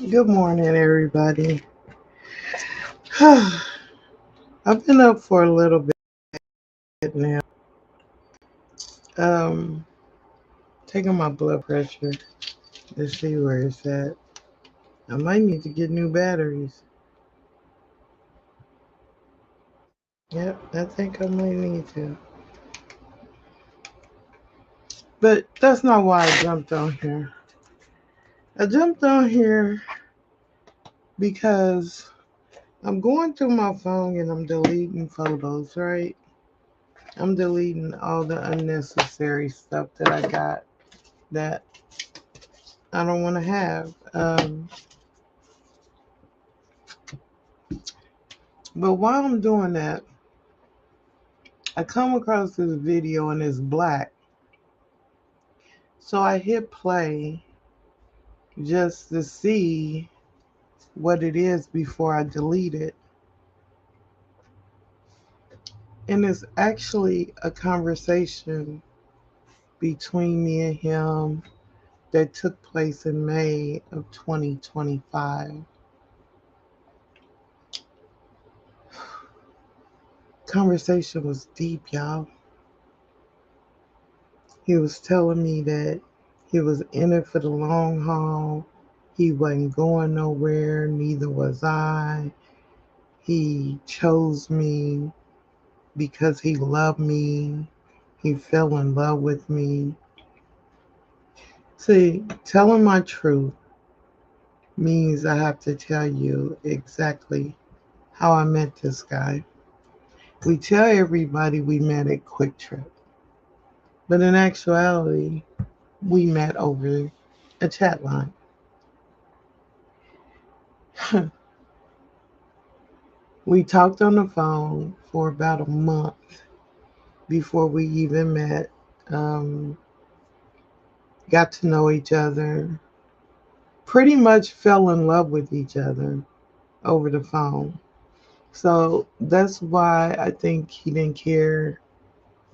Good morning, everybody. I've been up for a little bit now. Um, Taking my blood pressure to see where it's at. I might need to get new batteries. Yep, I think I might need to. But that's not why I jumped on here. I jumped on here because I'm going through my phone and I'm deleting photos, right? I'm deleting all the unnecessary stuff that I got that I don't want to have. But while I'm doing that, I come across this video and it's black. So I hit play just to see what it is before I delete it. And it's actually a conversation between me and him that took place in May of 2025. Conversation was deep, y'all. He was telling me that he was in it for the long haul. He wasn't going nowhere, neither was I. He chose me because he loved me. He fell in love with me. See, telling my truth means I have to tell you exactly how I met this guy. We tell everybody we met at Quick Trip, but in actuality, we met over a chat line. We talked on the phone for about a month before we even met. Um, got to know each other, pretty much fell in love with each other over the phone. So that's why I think he didn't care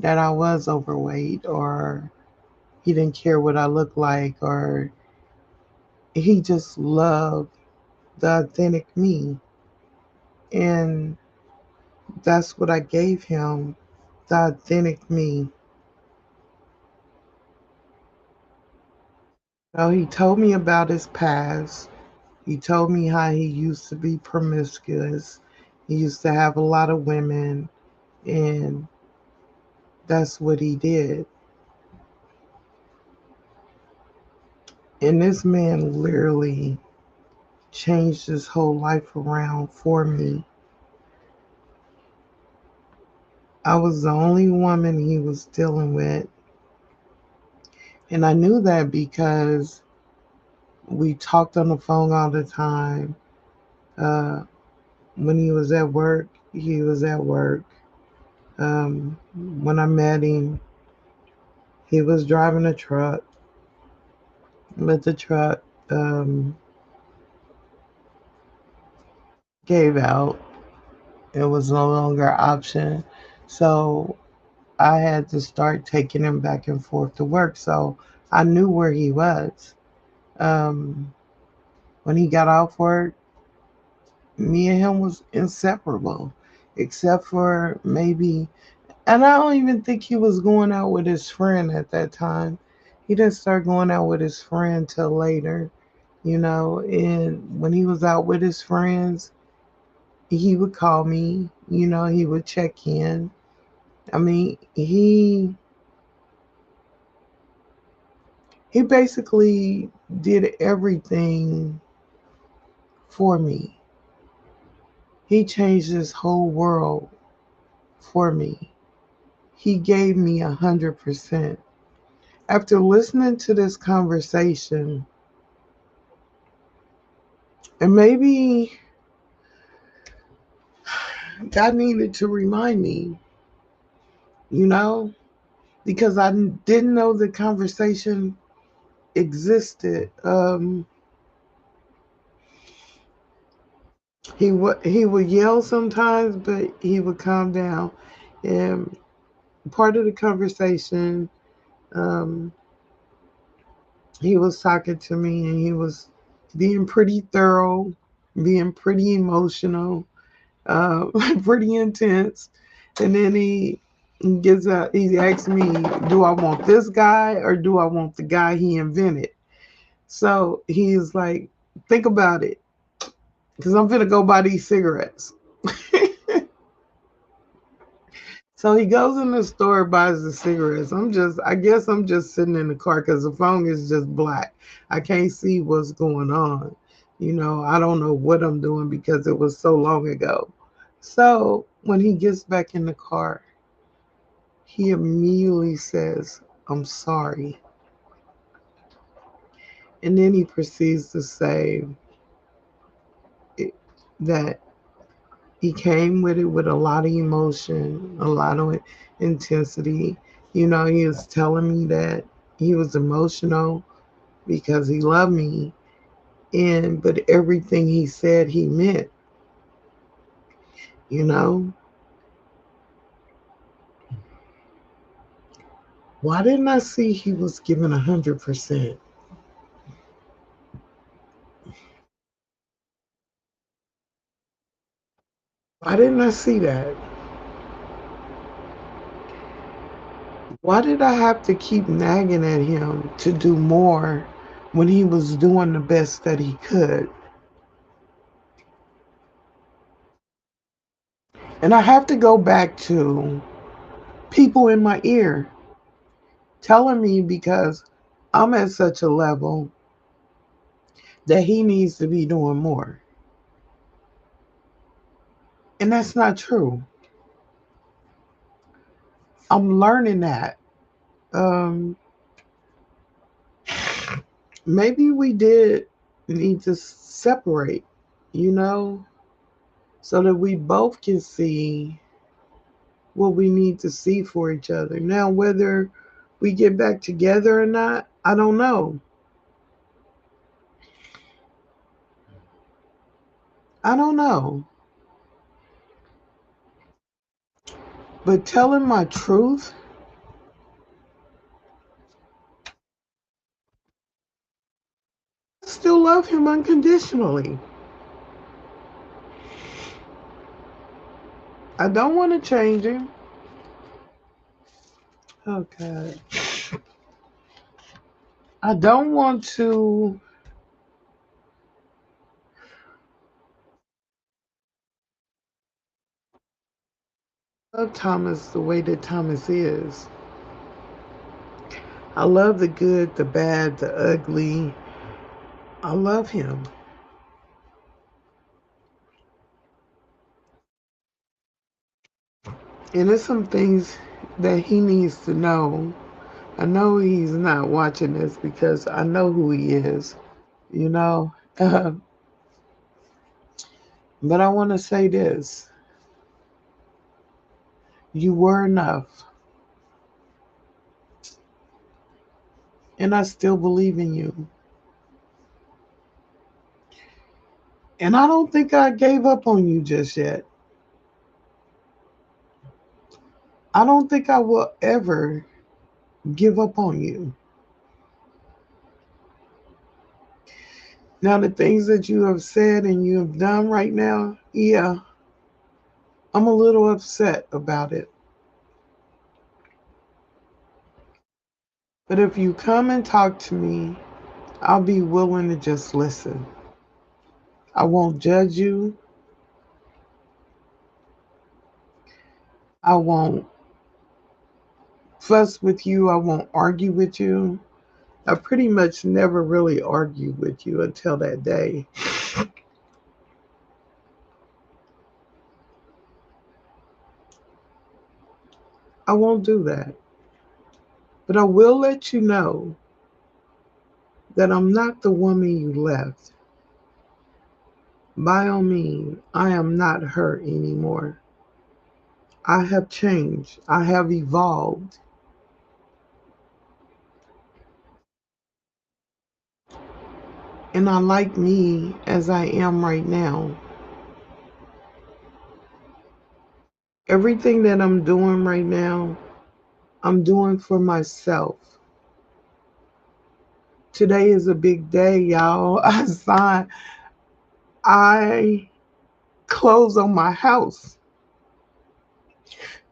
that I was overweight, or he didn't care what I looked like, or he just loved the authentic me. And that's what I gave him, the authentic me. So he told me about his past. He told me how he used to be promiscuous. He used to have a lot of women, and that's what he did. And this man literally changed his whole life around for me. I was the only woman he was dealing with. And I knew that because we talked on the phone all the time. Uh, when he was at work, he was at work. When I met him, he was driving a truck, but the truck um, gave out. It was no longer an option. So I had to start taking him back and forth to work. So I knew where he was. Um, when he got off work, me and him was inseparable, except for maybe, and I don't even think he was going out with his friend at that time. He didn't start going out with his friend till later, and when he was out with his friends, he would call me, he would check in. I mean, he basically did everything for me. He changed this whole world for me. He gave me 100%. After listening to this conversation, and maybe God needed to remind me, you know, because I didn't know the conversation existed. He would yell sometimes, but he would calm down. And part of the conversation, um, he was talking to me and he was being pretty thorough, being pretty emotional, uh, pretty intense. And then he asks me, do I want this guy or do I want the guy he invented? So he's like, think about it, because I'm gonna go buy these cigarettes. So he goes in the store, buys the cigarettes. I guess I'm just sitting in the car because the phone is just black. I can't see what's going on. I don't know what I'm doing because it was so long ago. So when he gets back in the car, he immediately says, I'm sorry. And then he proceeds to say that he came with it with a lot of emotion, a lot of intensity. He was telling me that he was emotional because he loved me, and but everything he said he meant. You know, why didn't I see he was giving 100%? Why didn't I see that? Why did I have to keep nagging at him to do more when he was doing the best that he could? And I have to go back to people in my ear telling me because I'm at such a level that he needs to be doing more. And that's not true. I'm learning that. Um, Maybe we did need to separate, you know, so that we both can see what we need to see for each other. Now, whether we get back together or not, I don't know. I don't know. But telling my truth, I still love him unconditionally. I don't want to change him. Okay. I don't want to love Thomas the way that Thomas is. I love the good, the bad, the ugly. I love him. And there's some things that he needs to know. I know he's not watching this because I know who he is, you know. But I want to say this: you were enough, and I still believe in you. And I don't think I gave up on you just yet. I don't think I will ever give up on you. Now, the things that you have said and you have done right now, yeah, I'm a little upset about it. But if you come and talk to me, I'll be willing to just listen. I won't judge you. I won't fuss with you. I won't argue with you. I pretty much never really argued with you until that day. I won't do that. But I will let you know that I'm not the woman you left. By all means, I am not her anymore. I have changed. I have evolved. And I like me as I am right now. Everything that I'm doing right now, I'm doing for myself. Today is a big day, y'all. I closed on my house.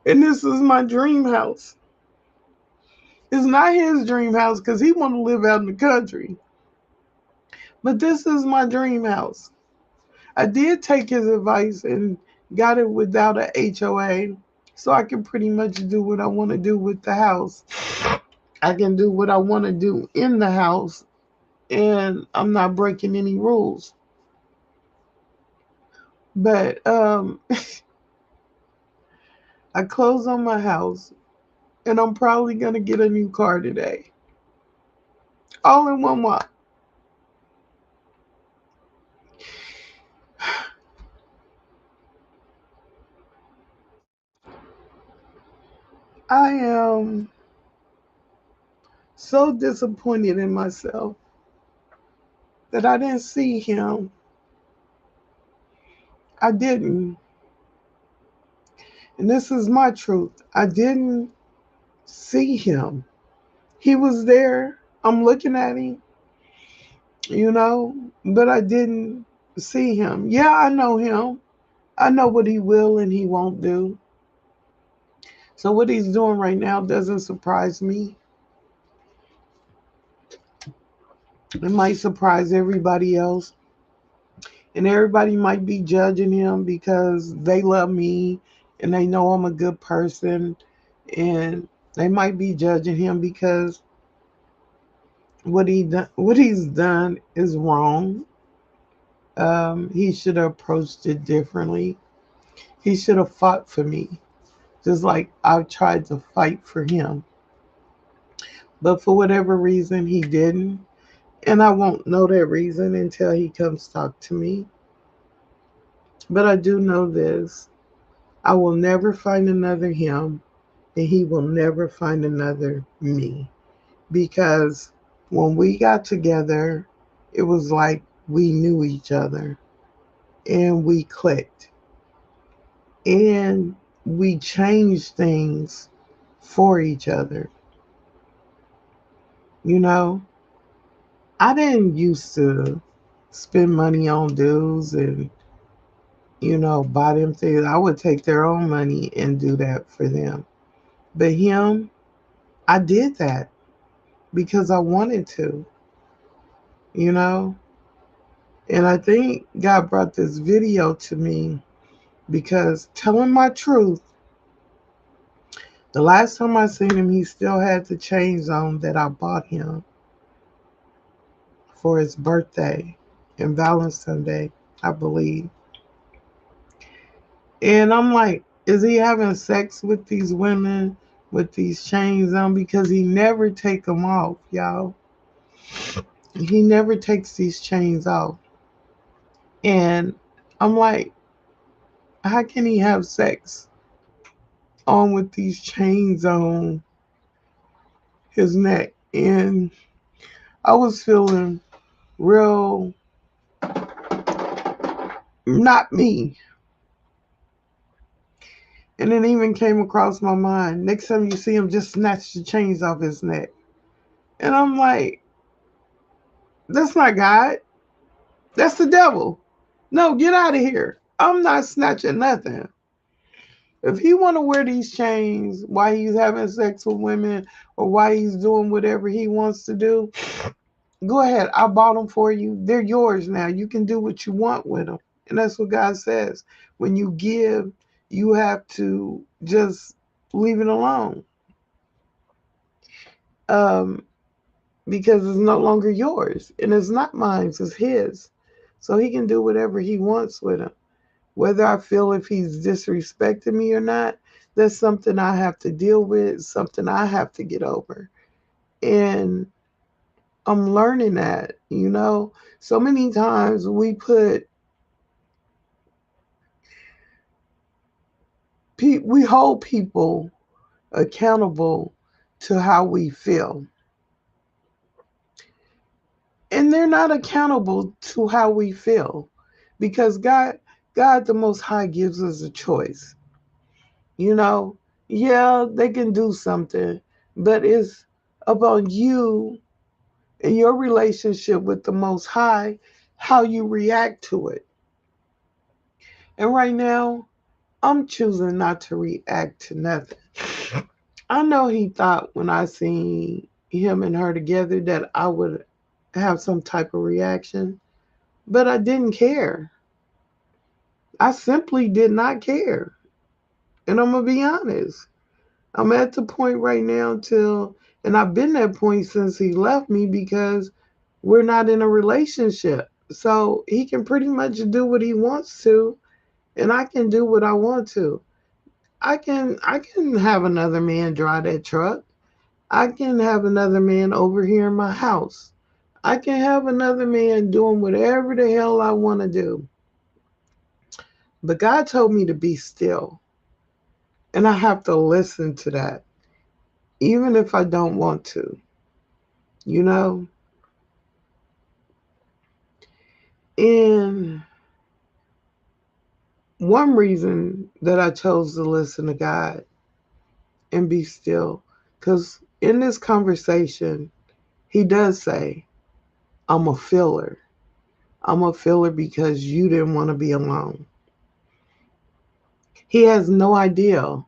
And this is my dream house. It's not his dream house because he want to live out in the country. But this is my dream house. I did take his advice and got it without a HOA. So I can pretty much do what I want to do with the house. I can do what I want to do in the house, and I'm not breaking any rules. But I closed on my house, and I'm probably gonna get a new car today, all in one walk. I am so disappointed in myself that I didn't see him. I didn't, and this is my truth. I didn't see him. He was there. I'm looking at him, but I didn't see him. Yeah, I know him. I know what he will and he won't do. So what he's doing right now doesn't surprise me. It might surprise everybody else. And everybody might be judging him because they love me and they know I'm a good person. And they might be judging him because what he's done is wrong. He should have approached it differently. He should have fought for me, just like I've tried to fight for him. But for whatever reason, he didn't. And I won't know that reason until he comes talk to me. But I do know this: I will never find another him, and he will never find another me. Because when we got together, it was like we knew each other and we clicked. And we changed things for each other. You know, I didn't used to spend money on dudes and, buy them things. I would take their own money and do that for them. But him, I did that because I wanted to, you know? And I think God brought this video to me because telling my truth, the last time I seen him, he still had the chains on that I bought him for his birthday and Valentine's Day, I believe. And I'm like, is he having sex with these women with these chains on? Because he never take them off, y'all. He never takes these chains off. And I'm like, how can he have sex on with these chains on his neck? And I was feeling real not me. And it even came across my mind. Next time you see him, just snatch the chains off his neck. And I'm like, that's not God. That's the devil. No, get out of here. I'm not snatching nothing. If he want to wear these chains while he's having sex with women or while he's doing whatever he wants to do, go ahead. I bought them for you. They're yours now. You can do what you want with them. And that's what God says. When you give, you have to just leave it alone. Um, because it's no longer yours. And it's not mine, it's his. So he can do whatever he wants with them. Whether I feel if he's disrespecting me or not, that's something I have to deal with, something I have to get over. And I'm learning that. So many times we hold people accountable to how we feel. And they're not accountable to how we feel because God the most high gives us a choice. You know, yeah, they can do something, but it's about you in your relationship with the Most High, how you react to it. And right now, I'm choosing not to react to nothing. I know he thought when I seen him and her together that I would have some type of reaction, but I didn't care. I simply did not care. And I'm going to be honest. I'm at the point right now till, and I've been that point since he left me because we're not in a relationship. So he can pretty much do what he wants to, and I can do what I want to. I can have another man drive that truck. I can have another man over here in my house. I can have another man doing whatever the hell I want to do. But God told me to be still, and I have to listen to that, even if I don't want to. You know, and one reason that I chose to listen to God and be still, because in this conversation, He does say, I'm a filler. I'm a filler because you didn't want to be alone. He has no idea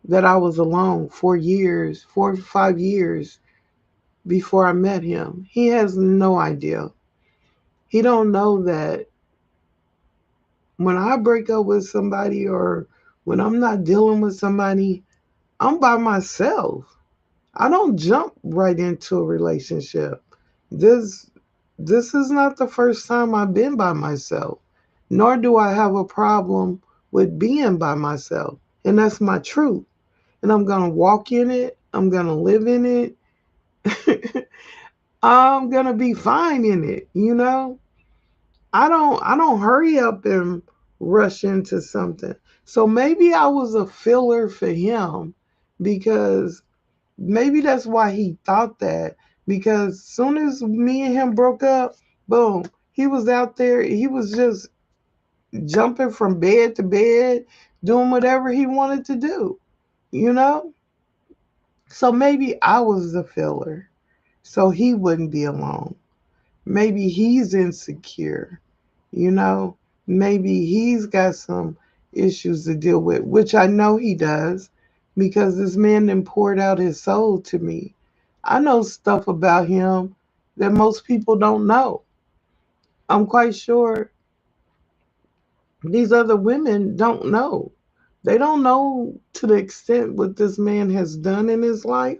that I was alone for years, 4 or 5 years before I met him. He has no idea. He don't know that when I break up with somebody or when I'm not dealing with somebody, I'm by myself. I don't jump right into a relationship. This this is not the first time I've been by myself. Nor do I have a problem with being by myself. And that's my truth. And I'm going to walk in it. I'm going to live in it. I'm going to be fine in it, you know? I don't hurry up and rush into something. So maybe I was a filler for him because maybe that's why he thought that. Because soon as me and him broke up, boom, he was out there. He was just jumping from bed to bed, doing whatever he wanted to do, you know? So maybe I was the filler so he wouldn't be alone. Maybe he's insecure, you know? Maybe he's got some issues to deal with, which I know he does because this man then poured out his soul to me. I know stuff about him that most people don't know. I'm quite sure these other women don't know. They don't know to the extent what this man has done in his life,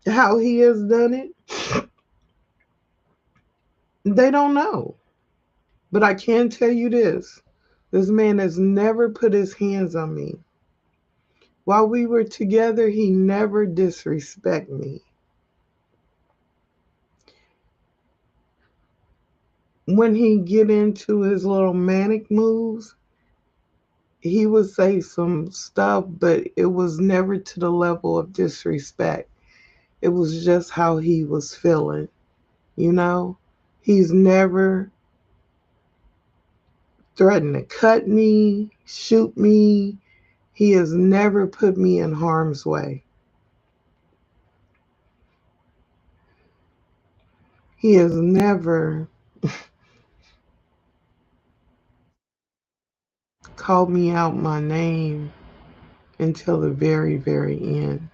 how he has done it. They don't know. But I can tell you this man has never put his hands on me. While we were together, he never disrespected me. When he get into his little manic moves, he would say some stuff, but it was never to the level of disrespect. It was just how he was feeling, you know? He's never threatened to cut me, shoot me. He has never put me in harm's way. He has never called me out my name until the very, very end.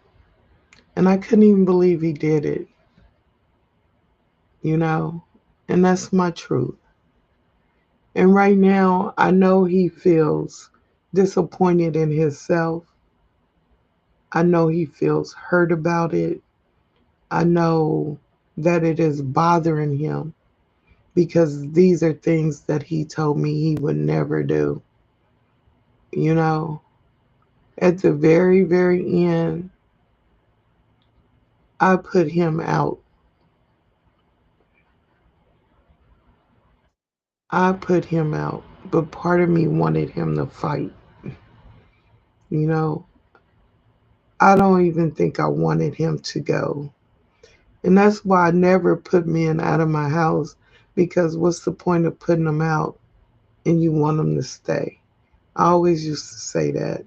And I couldn't even believe he did it, you know? And that's my truth. And right now, I know he feels disappointed in himself. I know he feels hurt about it. I know that it is bothering him because these are things that he told me he would never do. You know, at the very, very end, I put him out. I put him out. But part of me wanted him to fight. You know, I don't even think I wanted him to go. And that's why I never put men out of my house because what's the point of putting them out and you want them to stay? I always used to say that.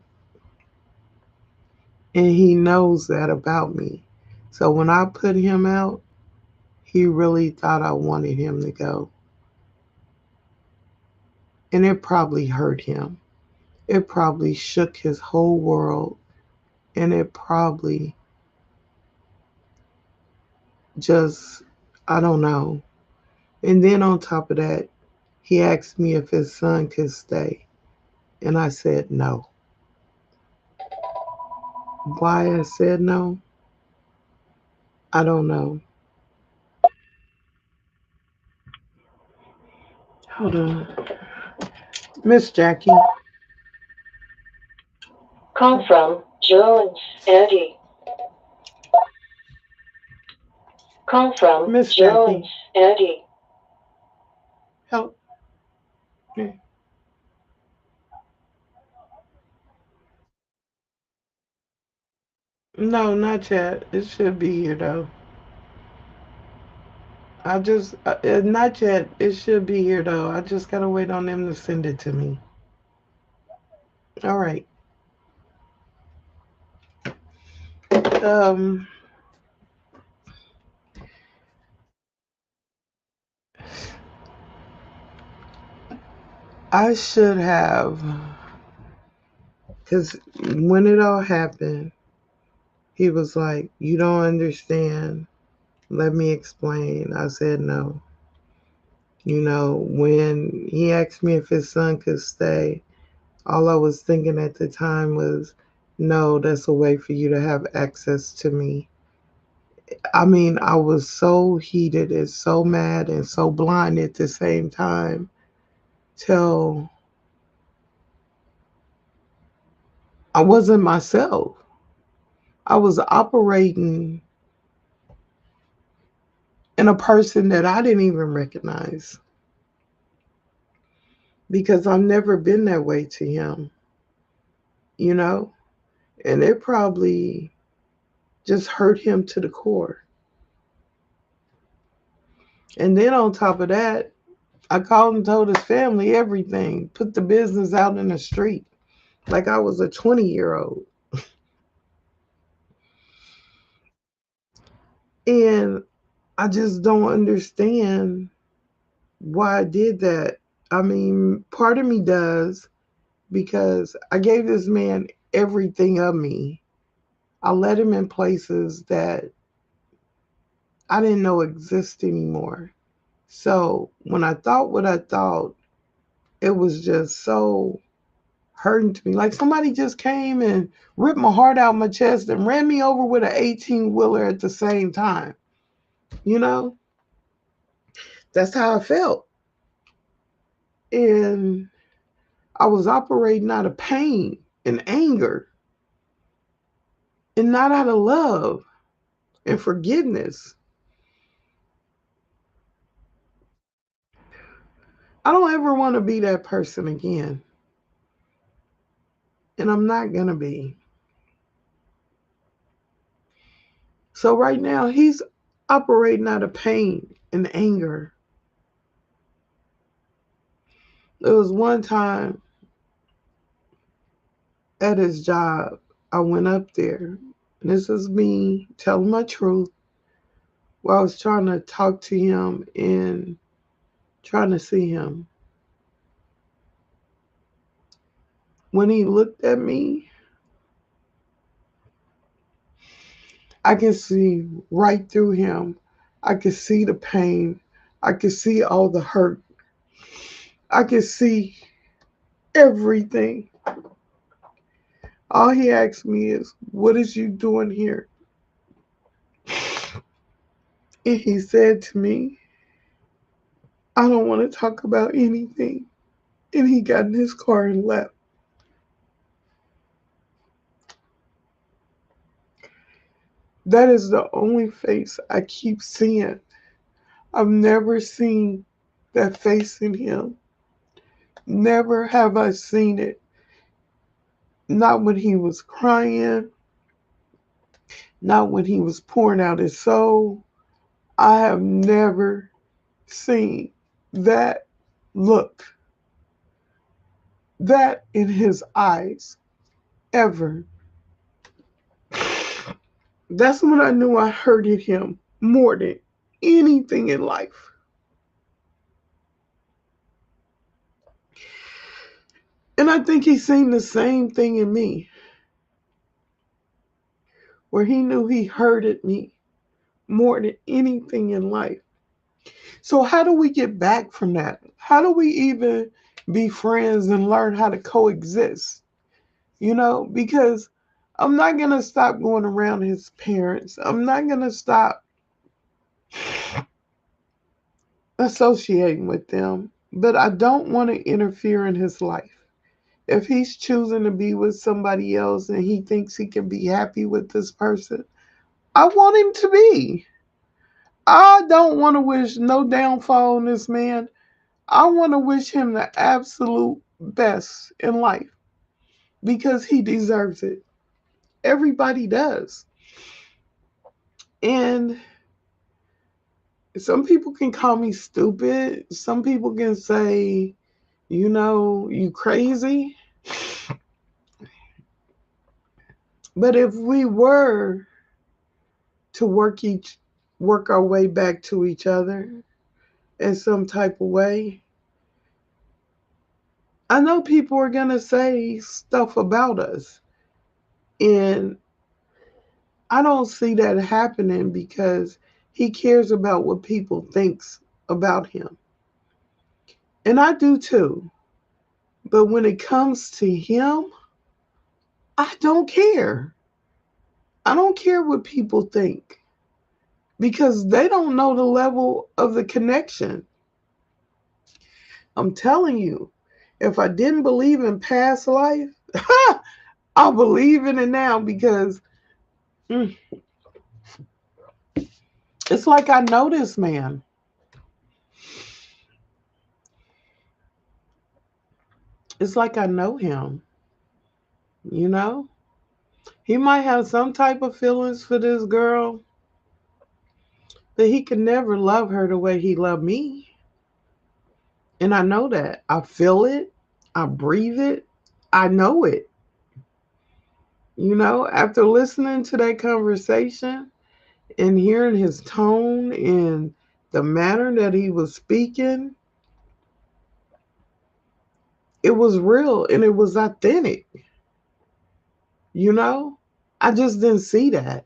And he knows that about me. So when I put him out, He really thought I wanted him to go. And it probably hurt him. It probably shook his whole world. And it probably just, I don't know. And then on top of that, he asked me if his son could stay. And I said no. Why I said no, I don't know. Hold on. Miss Jackie. Call from Jones Eddie. Call from Miss Jones Jackie. Eddie. Help. No, not yet. It should be here though. I just, not yet. It should be here though. I just gotta wait on them to send it to me. All right. Um, I should have, because when it all happened, he was like, "You don't understand. Let me explain." I said, "No." When he asked me if his son could stay, all I was thinking at the time was, no, that's a way for you to have access to me. I mean, I was so heated and so mad and so blind at the same time till I wasn't myself. I was operating in a person that I didn't even recognize because I've never been that way to him, you know? And it probably just hurt him to the core. And then on top of that, I called and told his family everything, put the business out in the street like I was a 20-year-old. And I just don't understand why I did that. I mean, part of me does because I gave this man everything of me. I let him in places that I didn't know exist anymore. So when I thought what I thought, it was just so hurting to me. Like somebody just came and ripped my heart out my chest and ran me over with an 18 wheeler at the same time. You know, that's how I felt. And I was operating out of pain and anger and not out of love and forgiveness. I don't ever want to be that person again. And I'm not going to be. So right now, he's operating out of pain and anger. There was one time at his job, I went up there. And this is me telling my truth. Where I was trying to talk to him and trying to see him. When he looked at me, I could see right through him. I could see the pain. I could see all the hurt. I could see everything. All he asked me is, "What is you doing here?" And he said to me, "I don't want to talk about anything." And he got in his car and left. That is the only face I keep seeing. I've never seen that face in him. Never have I seen it. Not when he was crying, not when he was pouring out his soul. I have never seen that look, that in his eyes, ever. That's when I knew I hurted him more than. anything in life. And I think he's seen the same thing in me, where he knew he hurted me more than anything in life. So, how do we get back from that? How do we even be friends and learn how to coexist? Because I'm not going to stop going around his parents. I'm not going to stop associating with them, but I don't want to interfere in his life. If he's choosing to be with somebody else and he thinks he can be happy with this person, I want him to be. I don't want to wish no downfall on this man. I want to wish him the absolute best in life because he deserves it. Everybody does. And some people can call me stupid. Some people can say, you crazy. But if we were to work our way back to each other in some type of way, I know people are gonna say stuff about us. And I don't see that happening because he cares about what people thinks about him. And I do too. But when it comes to him, I don't care. I don't care what people think because they don't know the level of the connection. I'm telling you, if I didn't believe in past life, I'll believe in it now because mm, it's like I know this man. It's like I know him, you know? He might have some type of feelings for this girl, but he could never love her the way he loved me. And I know that. I feel it. I breathe it. I know it. After listening to that conversation and hearing his tone and the manner that he was speaking, it was real and it was authentic. You know, I just didn't see that.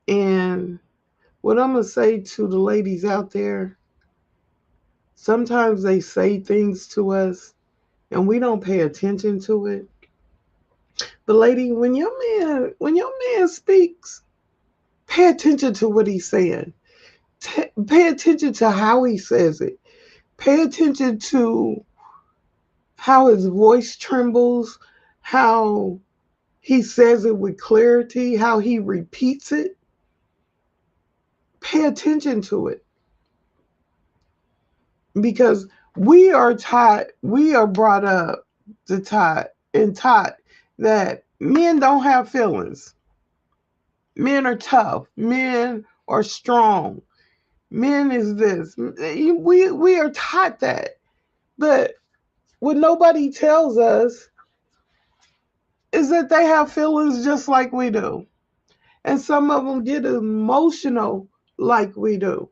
And what I'm going to say to the ladies out there, sometimes they say things to us and we don't pay attention to it. But lady, when your man speaks, pay attention to what he's saying. Pay attention to how he says it. Pay attention to how his voice trembles, how he says it with clarity, how he repeats it. Pay attention to it because we are brought up taught that men don't have feelings. Men are tough. Men are strong. Men is this. We are taught that. But what nobody tells us is that they have feelings just like we do. And some of them get emotional like we do.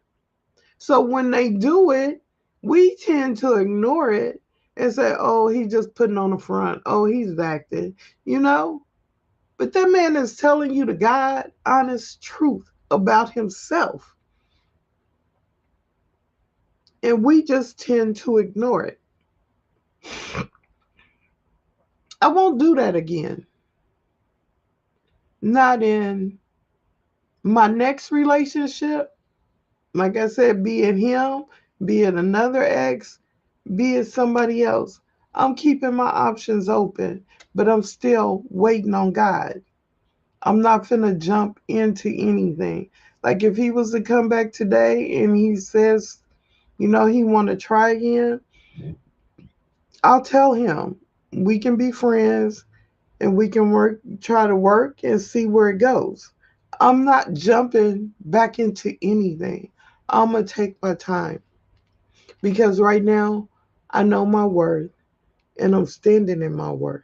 So when they do it, we tend to ignore it and say, oh, he's just putting on the front. Oh, he's acting, you know? But that man is telling you the God honest truth about himself. And we just tend to ignore it. I won't do that again. Not in my next relationship. Like I said, be it him, be it another ex, be it somebody else. I'm keeping my options open, but I'm still waiting on God. I'm not finna jump into anything. Like if he was to come back today and he says, he want to try again, I'll tell him we can be friends and we can try to work and see where it goes. I'm not jumping back into anything. I'm gonna take my time because right now I know my worth and I'm standing in my worth.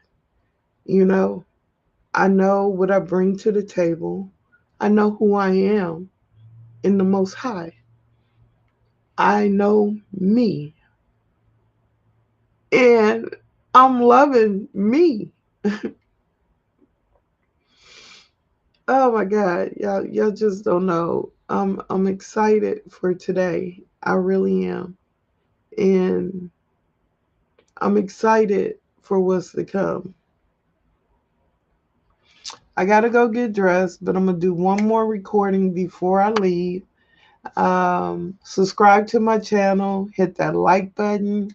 You know, I know what I bring to the table. I know who I am. in the Most High. I know me. And I'm loving me. Oh my God. Y'all just don't know. I'm excited for today. I really am. And I'm excited for what's to come. I gotta go get dressed, but I'm gonna do one more recording before I leave. Subscribe to my channel, hit that like button.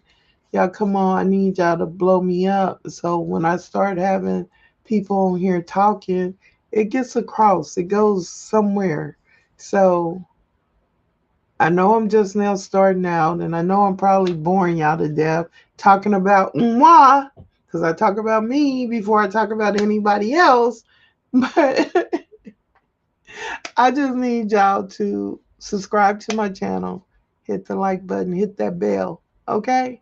Y'all, come on, I need y'all to blow me up. So when I start having people on here talking, it gets across, it goes somewhere. So I know I'm just now starting out, and I know I'm probably boring y'all to death talking about moi, because I talk about me before I talk about anybody else. But I just need y'all to subscribe to my channel, hit the like button, hit that bell, okay?